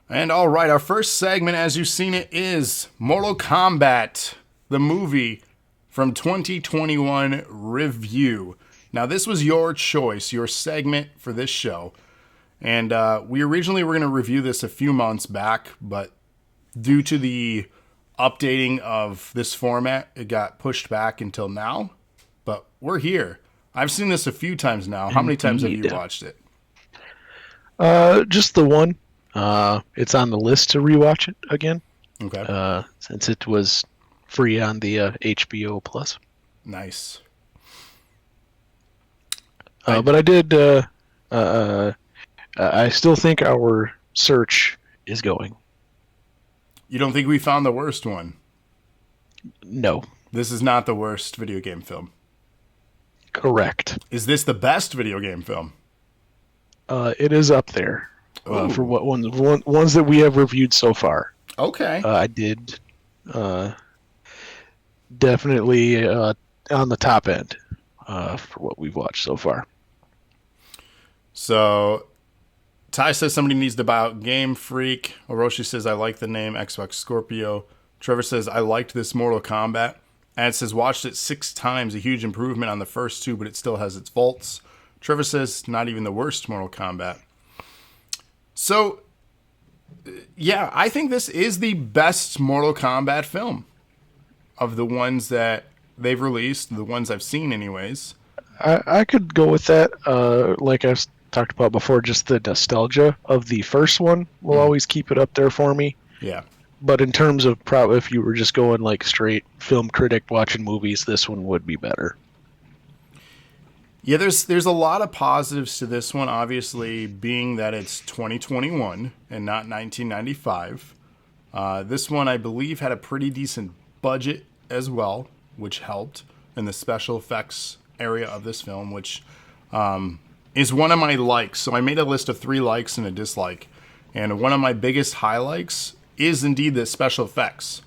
And all right, our first segment, as you've seen it, is Mortal Kombat, the movie from 2021 review. Now, this was your choice, your segment for this show. And we originally were going to review this a few months back, but due to the updating of this format, it got pushed back until now. But we're here. I've seen this a few times now. How many times have you watched it? Just the one. It's on the list to rewatch it again. Okay. Since it was free on the HBO Plus. Nice. But I did. I still think our search is going. You don't think we found the worst one? No. This is not the worst video game film. Correct. Is this the best video game film? It is up there for what ones that we have reviewed so far. Okay. I did definitely on the top end for what we've watched so far. So, Ty says somebody needs to buy out Game Freak. Orochi says, I like the name Xbox Scorpio. Trevor says, I liked this Mortal Kombat. And it says, watched it 6 times, a huge improvement on the first 2, but it still has its faults. Trevor says, not even the worst Mortal Kombat. So, yeah, I think this is the best Mortal Kombat film of the ones that they've released, the ones I've seen anyways. I could go with that. Like I've talked about before, just the nostalgia of the first one will always keep it up there for me. Yeah. But in terms of probably if you were just going like straight film critic watching movies, this one would be better. Yeah, there's a lot of positives to this one, obviously, being that it's 2021 and not 1995. This one, I believe, had a pretty decent budget as well, which helped in the special effects area of this film, which is one of my likes. So I made a list of 3 likes and a dislike. And one of my biggest highlights is indeed the special effects.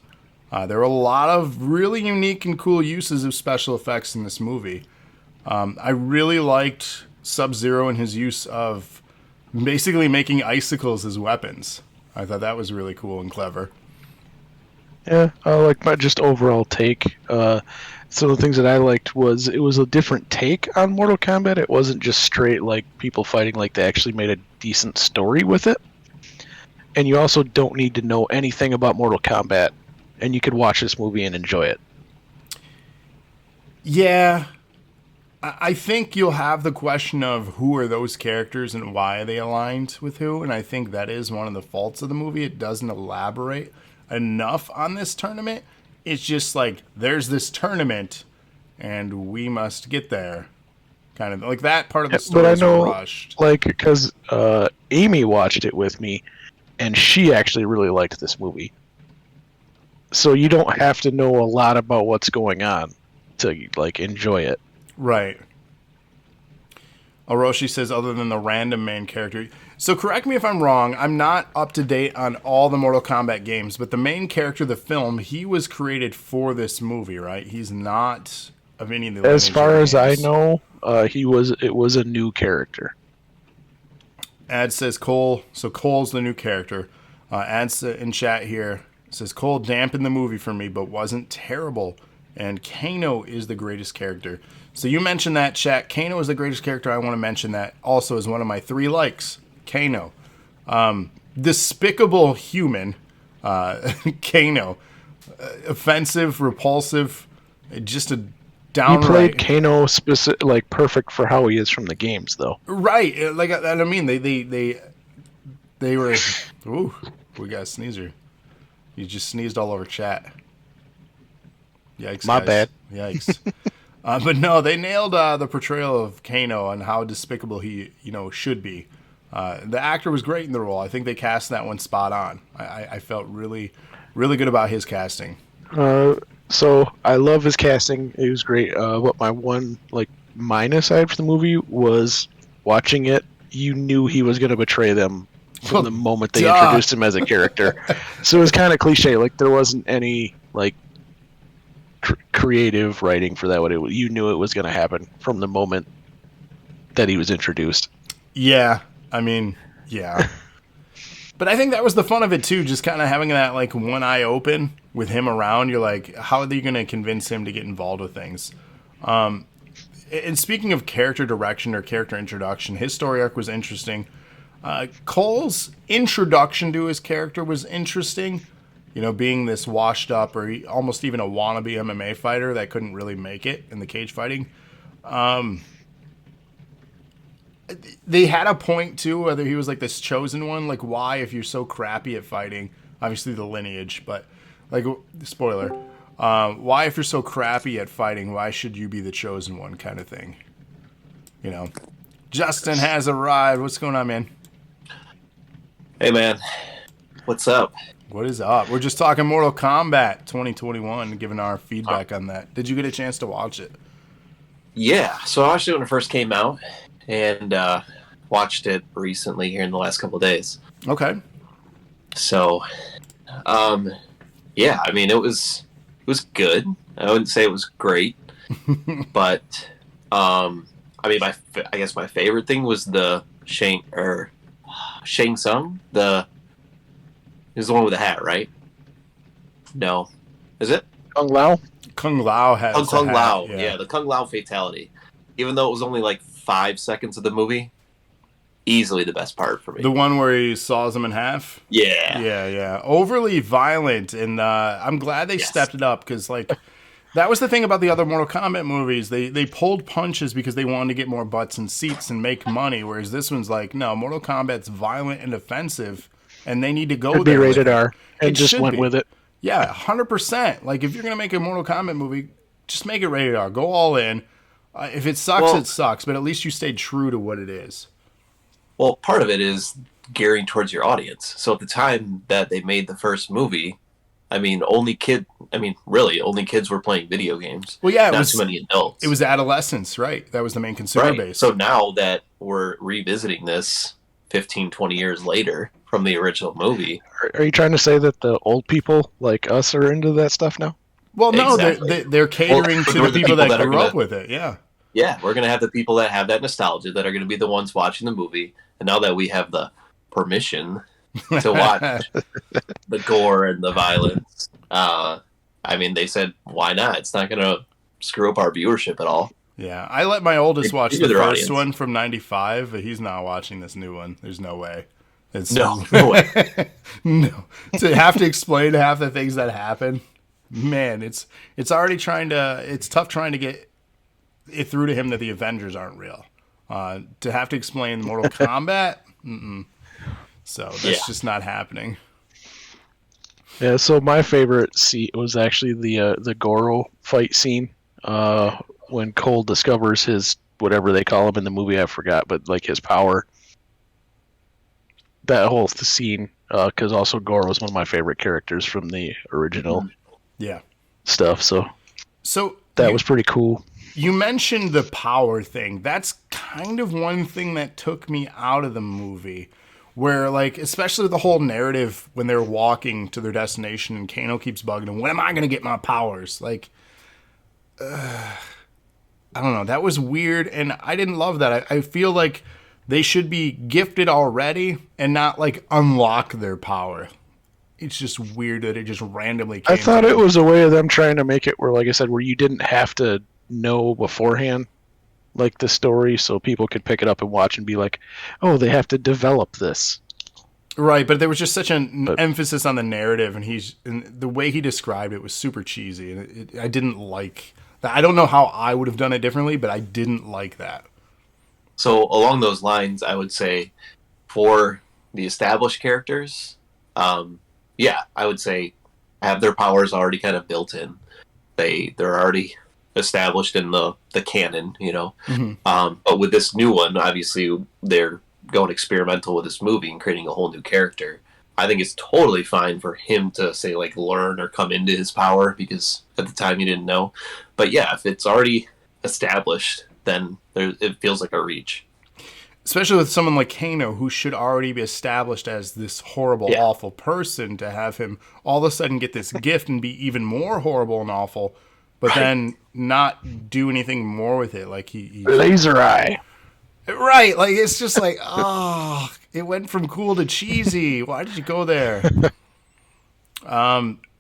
There are a lot of really unique and cool uses of special effects in this movie. I really liked Sub-Zero and his use of basically making icicles as weapons. I thought that was really cool and clever. Yeah, I like my just overall take. Some of the things that I liked was it was a different take on Mortal Kombat. It wasn't just straight like people fighting, like they actually made a decent story with it. And you also don't need to know anything about Mortal Kombat, and you could watch this movie and enjoy it. Yeah, I think you'll have the question of who are those characters and why are they aligned with who, and I think that is one of the faults of the movie. It doesn't elaborate enough on this tournament. It's just like, there's this tournament, and we must get there. Kind of like that part of the story is rushed. Like, because Amy watched it with me, and she actually really liked this movie. So you don't have to know a lot about what's going on to like enjoy it. Right. Orochi says, other than the random main character. So correct me if I'm wrong. I'm not up to date on all the Mortal Kombat games, but the main character of the film, he was created for this movie, right? He's not of any of the. As far as I know, it was a new character. Ad says Cole. So Cole's the new character. Ad's in chat here says Cole dampened the movie for me, but wasn't terrible. And Kano is the greatest character. So you mentioned that, chat. Kano is the greatest character. I want to mention that also as one of my 3 likes. Kano. Despicable human. Kano. Offensive, repulsive. Just a downright. He played Kano like perfect for how he is from the games, though. Right. Like I mean, they were. Ooh, we got a sneezer. You just sneezed all over chat. Yikes! My bad. Yikes! But no, they nailed the portrayal of Kano and how despicable he, should be. The actor was great in the role. I think they cast that one spot on. I felt really, really good about his casting. So I love his casting. It was great. What my one minus I had for the movie was watching it. You knew he was going to betray them from the moment they introduced him as a character. So it was kind of cliche. Like there wasn't any creative writing for that. You knew it was going to happen from the moment that he was introduced. Yeah, I mean, yeah. But I think that was the fun of it too, just kind of having that like one eye open with him around. You're like, how are they going to convince him to get involved with things? And speaking of character direction or character introduction, his story arc was interesting. Cole's introduction to his character was interesting. You know, being this washed up or almost even a wannabe MMA fighter that couldn't really make it in the cage fighting. They had a point too, whether he was like this chosen one. Like, why, if you're so crappy at fighting, obviously the lineage, but like, spoiler, why, if you're so crappy at fighting, why should you be the chosen one, kind of thing? You know, Justin has arrived. What's going on, man? Hey, man. What's up? What is up? We're just talking Mortal Kombat 2021, giving our feedback on that. Did you get a chance to watch it? Yeah, so I watched it when it first came out, and watched it recently here in the last couple of days. Okay. So, yeah, I mean, it was good. I wouldn't say it was great, but I mean, I guess my favorite thing was the Shang Tsung. Is the one with the hat, right? No, is it? Kung Lao. Kung Lao has Kung a hat, Lao. Yeah, the Kung Lao fatality. Even though it was only like 5 seconds of the movie, easily the best part for me. The one where he saws him in half? Yeah. Yeah. Overly violent, and I'm glad they stepped it up, because, like, that was the thing about the other Mortal Kombat movies. They pulled punches because they wanted to get more butts and seats and make money, whereas this one's like, no, Mortal Kombat's violent and offensive, and they need to go It'd there. be rated R, and It just should went be. with it. Yeah, 100%. Like, if you're going to make a Mortal Kombat movie, just make it rated R. Go all in. If it sucks, it sucks, but at least you stayed true to what it is. Well, part of it is gearing towards your audience. So at the time that they made the first movie, I mean, only kids were playing video games. Well, yeah, not too many adults. It was adolescence, right? That was the main consumer base. So now that we're revisiting this 15, 20 years later from the original movie. Are you trying to say that the old people like us are into that stuff now? Well, no, Exactly. they're catering to the people that grew up with it, yeah. Yeah, we're going to have the people that have that nostalgia that are going to be the ones watching the movie. And now that we have the permission to watch the gore and the violence, I mean, they said, why not? It's not going to screw up our viewership at all. Yeah, I let my oldest watch the first audience. one from 95, but he's not watching this new one. There's no way. No way. No. To have to explain half the things that happen, man, it's already it's tough trying to get it through to him that the Avengers aren't real. To have to explain Mortal Kombat, so that's just not happening. Yeah, so my favorite scene was actually the Goro fight scene when Cole discovers his, whatever they call him in the movie, I forgot, but like his power. That whole scene, because also Goro is one of my favorite characters from the original stuff, so that was pretty cool. You mentioned the power thing. That's kind of one thing that took me out of the movie. Where, like, especially the whole narrative when they're walking to their destination and Kano keeps bugging him, when am I going to get my powers? Like, I don't know. That was weird, and I didn't love that. I feel like they should be gifted already and not, like, unlock their power. It's just weird that it just randomly came. I thought it was a way of them trying to make it where, like I said, where you didn't have to know beforehand, like, the story, so people could pick it up and watch and be like, oh, they have to develop this. Right, but there was just such an emphasis on the narrative, and the way he described it was super cheesy, and I didn't like that. I don't know how I would have done it differently, but I didn't like that. So along those lines, I would say for the established characters, I would say have their powers already kind of built in. They're already established in the canon, you know. But with this new one, obviously they're going experimental with this movie and creating a whole new character. I think it's totally fine for him to say, like, learn or come into his power, because at the time he didn't know. But yeah, if it's already established, then it feels like a reach. Especially with someone like Kano, who should already be established as this horrible, awful person, to have him all of a sudden get this gift and be even more horrible and awful, but then not do anything more with it. Like he laser eye. Right, like it's just like, oh, it went from cool to cheesy. Why did you go there?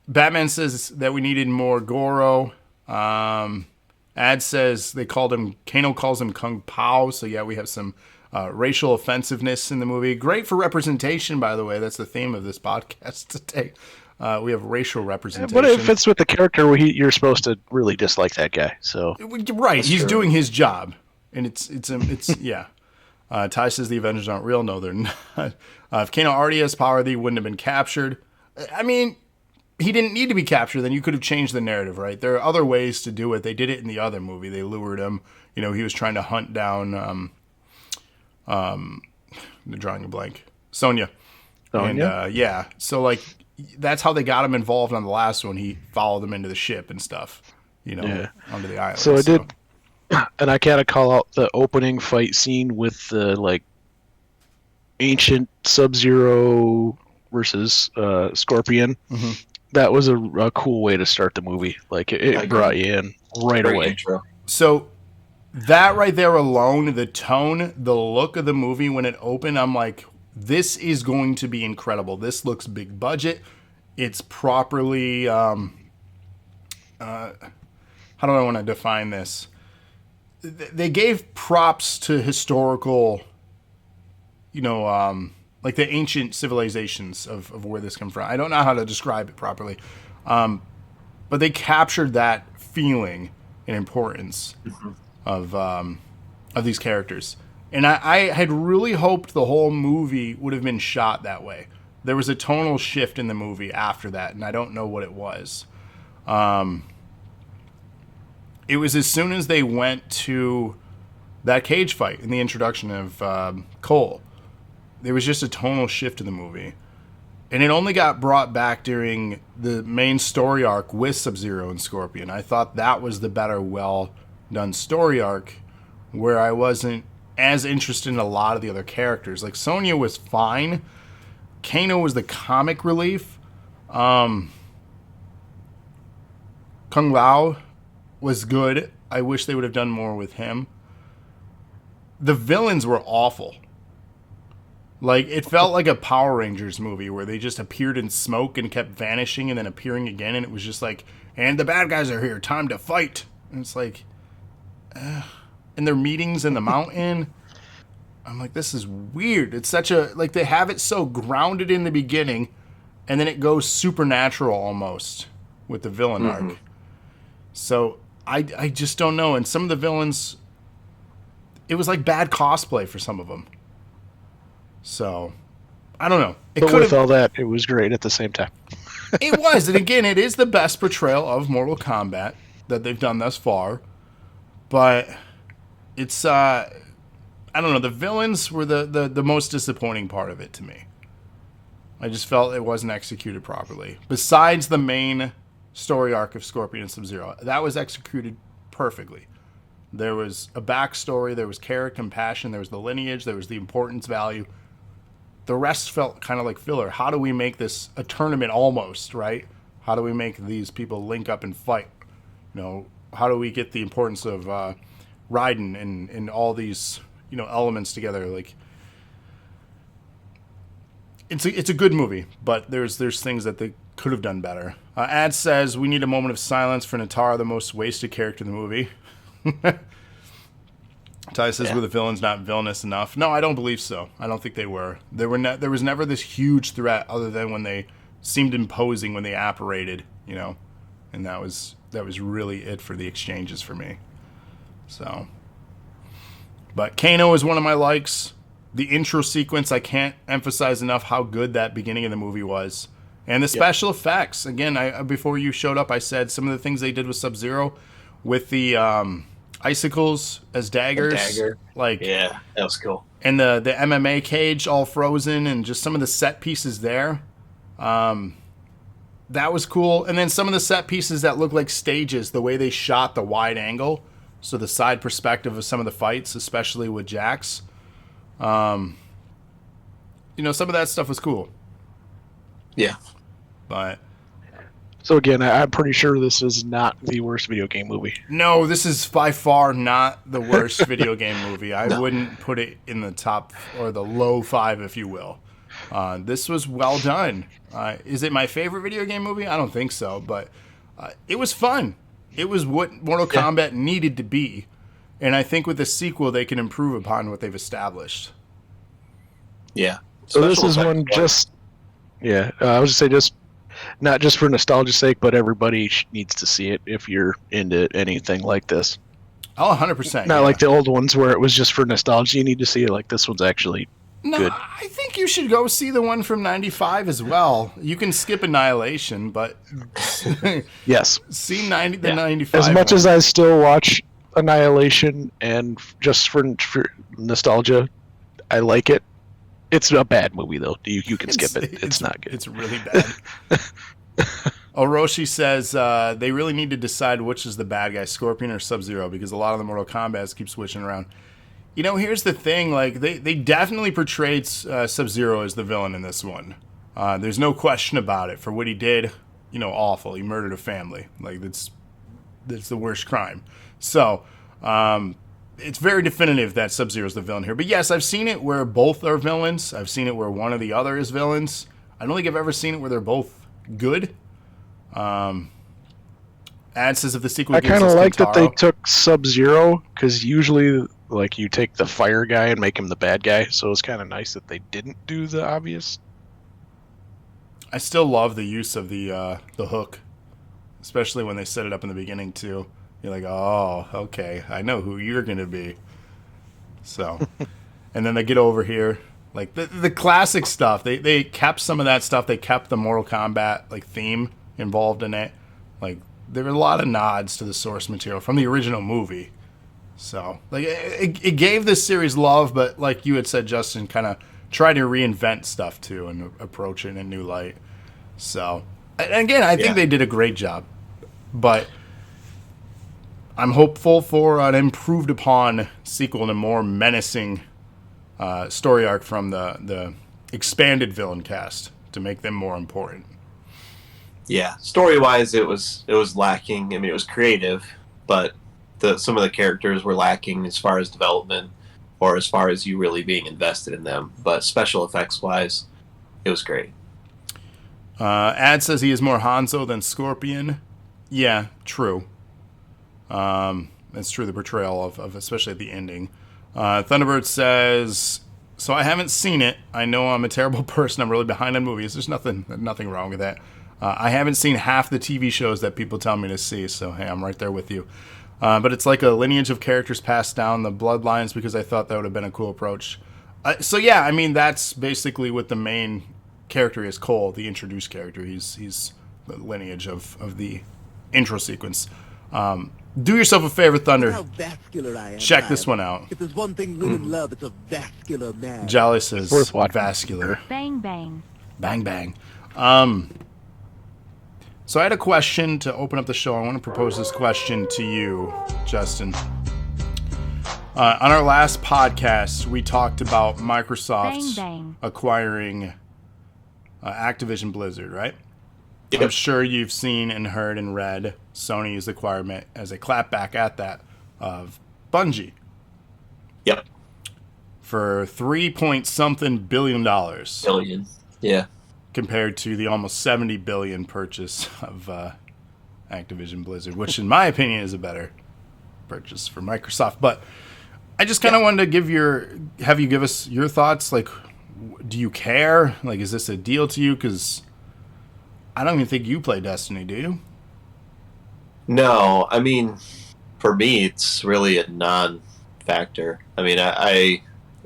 Batman says that we needed more Goro. Ad says they called him, Kano calls him Kung Pao. So yeah, we have some racial offensiveness in the movie. Great for representation, by the way. That's the theme of this podcast today. We have racial representation. But it fits with the character where you're supposed to really dislike that guy. So right, he's doing his job, and it's yeah. Ty says the Avengers aren't real. No, they're not. If Kano already has power, he wouldn't have been captured. I mean, he didn't need to be captured. Then you could have changed the narrative, right? There are other ways to do it. They did it in the other movie. They lured him. You know, he was trying to hunt down. I'm drawing a blank. Sonya. And yeah, so like that's how they got him involved on the last one. He followed them into the ship and stuff. You know, onto the island. So I did. And I gotta call out the opening fight scene with the like ancient Sub-Zero versus Scorpion. Mm-hmm. That was a cool way to start the movie. Like it brought you in right away. Intro. So that right there alone, the tone, the look of the movie when it opened, I'm like, this is going to be incredible. This looks big budget. It's properly. How do I want to define this? They gave props to historical, you know, like the ancient civilizations of where this came from. I don't know how to describe it properly, but they captured that feeling and importance of these characters. And I had really hoped the whole movie would have been shot that way. There was a tonal shift in the movie after that, and I don't know what it was. It was as soon as they went to that cage fight in the introduction of Cole. There was just a tonal shift in the movie. And it only got brought back during the main story arc with Sub-Zero and Scorpion. I thought that was the better, well-done story arc where I wasn't as interested in a lot of the other characters. Like, Sonya was fine. Kano was the comic relief. Kung Lao was good. I wish they would have done more with him. The villains were awful. Like, it felt like a Power Rangers movie where they just appeared in smoke and kept vanishing and then appearing again, and it was just like, and the bad guys are here, time to fight. And it's like, and their meetings in the mountain, I'm like, this is weird. It's such a, like, they have it so grounded in the beginning, and then it goes supernatural almost with the villain arc. So I just don't know. And some of the villains, it was like bad cosplay for some of them. So, I don't know. But with all that, it was great at the same time. It was. And again, it is the best portrayal of Mortal Kombat that they've done thus far. But it's, I don't know. The villains were the most disappointing part of it to me. I just felt it wasn't executed properly. Besides the main story arc of Scorpion and Sub-Zero, that was executed perfectly. There was a backstory, there was character compassion, there was the lineage, there was the importance value. The rest felt kind of like filler. How do we make this a tournament almost, right? How do we make these people link up and fight? You know, how do we get the importance of Raiden and all these, you know, elements together? Like, it's a good movie, but there's things that they could have done better. Ad says we need a moment of silence for Natara, the most wasted character in the movie. Ty says, were the villains not villainous enough? No, I don't believe so. I don't think they were. There was never this huge threat other than when they seemed imposing when they apparated, you know, and that was really it for the exchanges for me. So, but Kano is one of my likes. The intro sequence, I can't emphasize enough how good that beginning of the movie was. And the special effects, again, before you showed up, I said some of the things they did with Sub-Zero, with the icicles as daggers. Like, yeah, that was cool. And the MMA cage all frozen, and just some of the set pieces there. That was cool. And then some of the set pieces that look like stages, the way they shot the wide angle, so the side perspective of some of the fights, especially with Jax. You know, some of that stuff was cool. Yeah. But So again, I'm pretty sure this is not the worst video game movie. No, this is by far not the worst video game movie. I No. wouldn't put it in the top or the low 5, if you will. This was well done. Is it my favorite video game movie? I don't think so, but it was fun. It was what Mortal Kombat needed to be. And I think with the sequel, they can improve upon what they've established. Yeah. So this Special is one effects. just, I was just say just not just for nostalgia's sake, but everybody needs to see it if you're into anything like this. Oh, 100%. Not like the old ones where it was just for nostalgia. You need to see it. Like this one's actually No, good. I think you should go see the one from 95 as well. You can skip Annihilation, but Yes. see the 95 As much one. as I still watch Annihilation and just for nostalgia, I like it. It's a bad movie though. You can skip it. It's not good. It's really bad. Orochi says they really need to decide which is the bad guy, Scorpion or Sub-Zero, because a lot of the Mortal Kombat keep switching around. You know, here's the thing. Like they definitely portrayed Sub-Zero as the villain in this one. There's no question about it. For what he did, awful. He murdered a family. Like that's the worst crime. So it's very definitive that Sub-Zero is the villain here. But yes, I've seen it where both are villains. I've seen it where one or the other is villains. I don't think I've ever seen it where they're both good. Ad says if the sequel I gives kind of us like that they Kintaro- took Sub-Zero because usually, like, you take the fire guy and make him the bad guy. So it's kind of nice that they didn't do the obvious. I still love the use of the hook, especially when they set it up in the beginning too. You're like, oh, okay, I know who you're gonna be. So, and then they get over here, like the classic stuff. They kept some of that stuff. They kept the Mortal Kombat like theme involved in it. Like there were a lot of nods to the source material from the original movie. So, like it gave this series love, but like you had said, Justin, kind of tried to reinvent stuff too and approach it in a new light. So, and again, I think they did a great job, but I'm hopeful for an improved upon sequel and a more menacing story arc from the expanded villain cast to make them more important. Yeah, story-wise, it was lacking. I mean, it was creative, but some of the characters were lacking as far as development or as far as you really being invested in them. But special effects-wise, it was great. Ad says he is more Hanzo than Scorpion. Yeah, true. That's true, the portrayal of especially at the ending. Thunderbird says, so I haven't seen it. I know I'm a terrible person. I'm really behind on movies. There's nothing wrong with that. I haven't seen half the TV shows that people tell me to see, so hey, I'm right there with you. But it's like a lineage of characters passed down the bloodlines because I thought that would have been a cool approach. So yeah, I mean, that's basically what the main character is, Cole, the introduced character. He's the lineage of the intro sequence. Do yourself a favor, Thunder. How vascular I am. Check this one out. If there's one thing women love, it's a vascular man. Jolly says Worth watching. vascular. Bang bang. Bang, bang. So I had a question to open up the show. I want to propose this question to you, Justin. On our last podcast, we talked about Microsoft Bang, bang. acquiring Activision Blizzard, right? Yep. I'm sure you've seen and heard and read Sony's acquirement as a clapback at that of Bungie Yep. for $3-point-something billion Billion. Yeah. compared to the almost $70 billion purchase of Activision Blizzard, which in my opinion is a better purchase for Microsoft. But I just kind of wanted to have you give us your thoughts. Like, do you care? Like, is this a deal to you? Because I don't even think you play Destiny, do you? No, I mean, for me, it's really a non-factor. I mean, I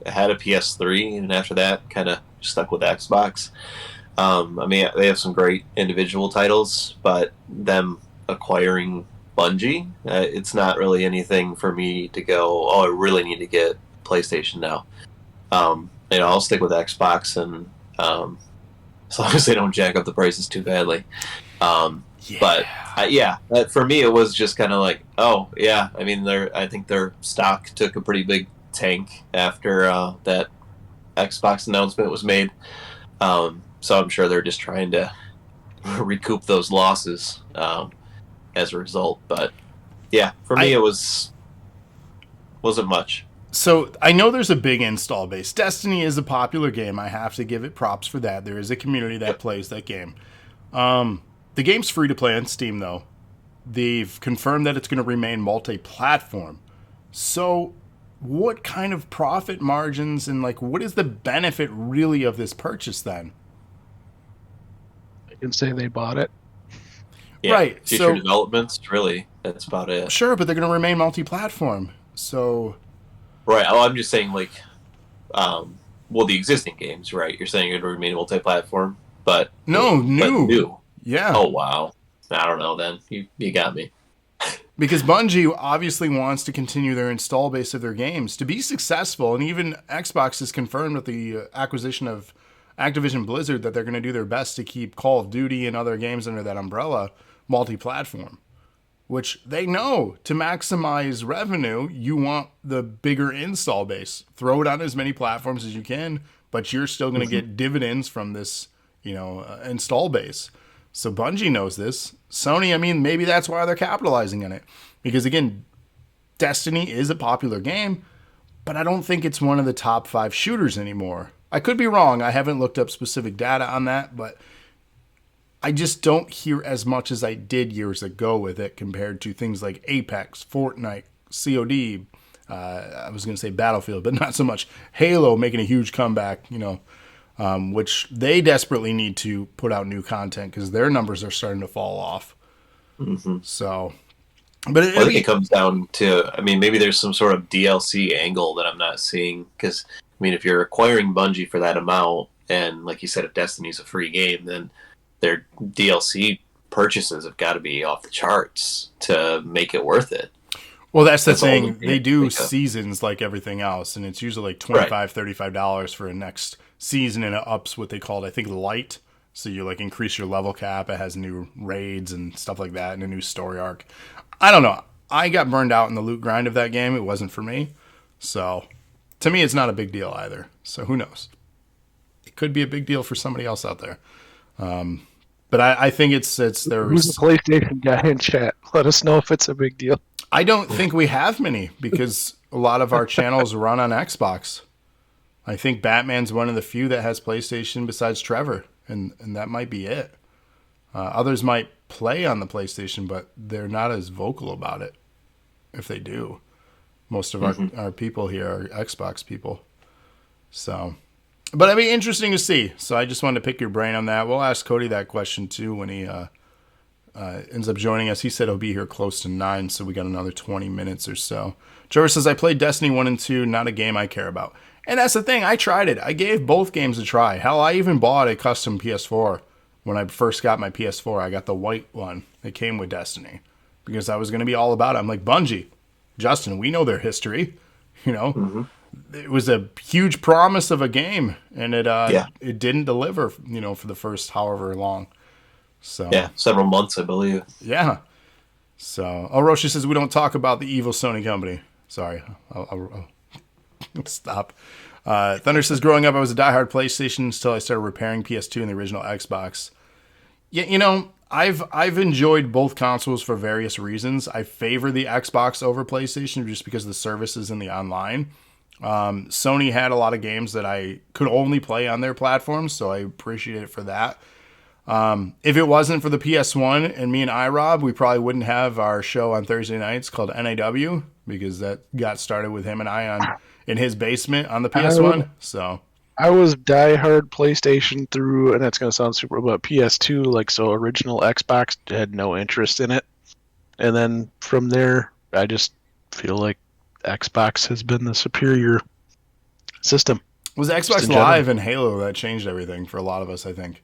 had a PS3, and after that, kind of stuck with Xbox. I mean, they have some great individual titles, but them acquiring Bungie, it's not really anything for me to go, oh, I really need to get PlayStation now. I'll stick with Xbox, and as long as they don't jack up the prices too badly. But for me, it was just kind of like, oh yeah. I mean, I think their stock took a pretty big tank after that Xbox announcement was made. So I'm sure they're just trying to recoup those losses as a result. But yeah, for me, it wasn't much. So I know there's a big install base. Destiny is a popular game. I have to give it props for that. There is a community that plays that game. The game's free to play on Steam, though. They've confirmed that it's going to remain multi-platform. So what kind of profit margins and like what is the benefit really of this purchase then? I can say they bought it. Yeah, right. Future developments, really, that's about it. Sure, but they're going to remain multi-platform. So. Right. Oh, I'm just saying, like, well, the existing games, right? You're saying you're going to remain multi-platform, but no, new. But new. Yeah. Oh, wow. I don't know. Then you got me. Because Bungie obviously wants to continue their install base of their games to be successful, and even Xbox has confirmed with the acquisition of Activision Blizzard that they're going to do their best to keep Call of Duty and other games under that umbrella multi-platform. Which they know to maximize revenue, you want the bigger install base. Throw it on as many platforms as you can, but you're still going to get dividends from this, install base. So Bungie knows this. Sony, I mean, maybe that's why they're capitalizing on it. Because again, Destiny is a popular game, but I don't think it's one of the top 5 shooters anymore. I could be wrong. I haven't looked up specific data on that, but I just don't hear as much as I did years ago with it compared to things like Apex, Fortnite, COD. I was going to say Battlefield, but not so much. Halo making a huge comeback, which they desperately need to put out new content because their numbers are starting to fall off. Mm-hmm. So, but I think it comes down to, I mean, maybe there's some sort of DLC angle that I'm not seeing because, I mean, if you're acquiring Bungie for that amount, and like you said, if Destiny's a free game, then their DLC purchases have got to be off the charts to make it worth it. Well, that's the thing. They do seasons like everything else, and it's usually like $25, $35 for a next season, and it ups what they called, I think, light. So you like increase your level cap. It has new raids and stuff like that, and a new story arc. I don't know. I got burned out in the loot grind of that game. It wasn't for me. So to me, it's not a big deal either. So who knows? It could be a big deal for somebody else out there. But I think it's their. Who's the PlayStation guy in chat? Let us know if it's a big deal. I don't think we have many because a lot of our channels run on Xbox. I think Batman's one of the few that has PlayStation besides Trevor, and that might be it. Others might play on the PlayStation, but they're not as vocal about it. If they do, most of our people here are Xbox people. So. But it'd be interesting to see. So I just wanted to pick your brain on that. We'll ask Cody that question too when he ends up joining us. He said he'll be here close to 9, so we got another 20 minutes or so. Trevor says, I played Destiny 1 and 2, not a game I care about. And that's the thing. I tried it. I gave both games a try. Hell, I even bought a custom PS4 when I first got my PS4. I got the white one that came with Destiny because I was going to be all about it. I'm like, Bungie, Justin, we know their history, It was a huge promise of a game, and it didn't deliver, for the first however long. So several months, I believe. Yeah. So, Roshi says we don't talk about the evil Sony company. Sorry, I'll stop. Thunder says growing up, I was a diehard PlayStation until I started repairing PS2 and the original Xbox. Yeah, I've enjoyed both consoles for various reasons. I favor the Xbox over PlayStation just because of the services and the online. Sony had a lot of games that I could only play on their platform, so I appreciate it for that. If it wasn't for the PS1 and me and iRob, we probably wouldn't have our show on Thursday nights called NAW because that got started with him and I in his basement on the PS1. So I was diehard PlayStation through, and that's going to sound super, but PS2, so original Xbox had no interest in it. And then from there, I just feel like Xbox has been the superior system. It was Xbox Live and Halo that changed everything for a lot of us, I think.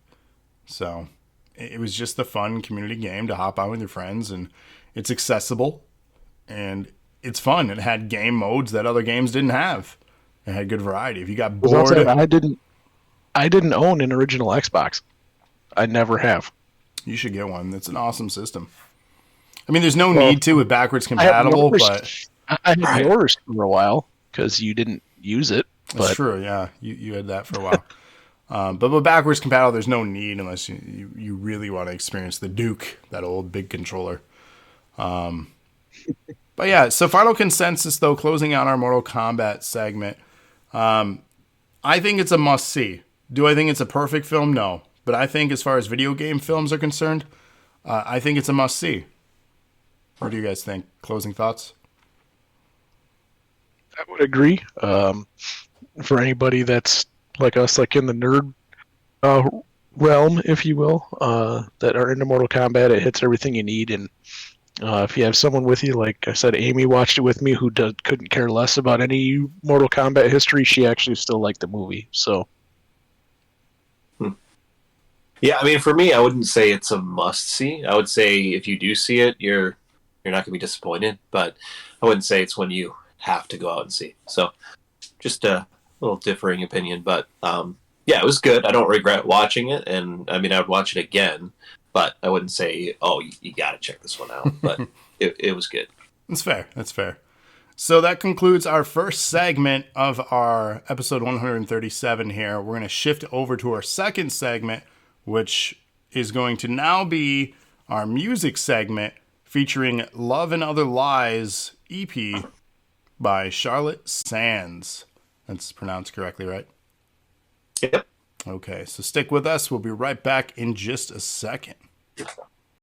So it was just a fun community game to hop on with your friends, and it's accessible, and it's fun. It had game modes that other games didn't have. It had good variety. If you got bored, I didn't own an original Xbox. I never have. You should get one. It's an awesome system. I mean, there's no need to with backwards compatible, but I had yours for a while because you didn't use it. That's true. Yeah, you had that for a while. But backwards compatible, there's no need unless you really want to experience the Duke, that old big controller. But yeah, so final consensus, though, closing out our Mortal Kombat segment. I think it's a must-see. Do I think it's a perfect film? No. But I think as far as video game films are concerned, I think it's a must-see. What do you guys think? Closing thoughts? I would agree. For anybody that's like us, like in the nerd realm, if you will, that are into Mortal Kombat, it hits everything you need. And if you have someone with you, like I said, Amy watched it with me, who couldn't care less about any Mortal Kombat history. She actually still liked the movie. So, Yeah, I mean, for me, I wouldn't say it's a must-see. I would say if you do see it, you're not going to be disappointed. But I wouldn't say it's one you have to go out and see. So, just a little differing opinion. But yeah, it was good. I don't regret watching it, and I mean, I would watch it again. But I wouldn't say, oh, you got to check this one out. But it was good. That's fair. That's fair. So that concludes our first segment of our episode 137 here. We're going to shift over to our second segment, which is going to now be our music segment featuring Love and Other Lies EP by Charlotte Sands. That's pronounced correctly, right? Yep. Okay, so stick with us. We'll be right back in just a second.